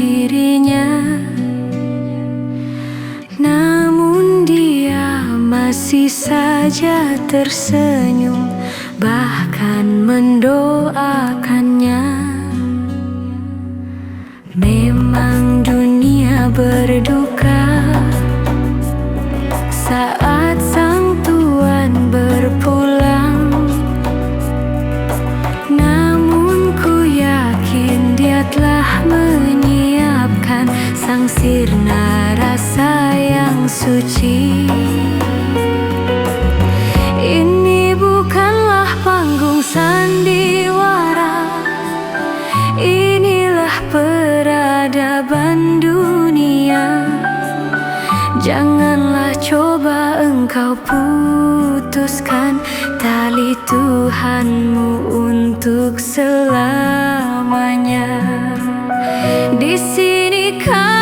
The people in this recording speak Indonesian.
dirinya, namun dia masih saja tersenyum, bahkan mendoakannya. Memang dunia berduka saat sang tuan berpulang, namun ku yakin dia telah menyiapkan sang sirna rasa yang suci. Ini bukanlah panggung sandiwara, inilah peradaban dunia. Janganlah coba engkau putuskan tali Tuhanmu untuk selamanya. Di sini kau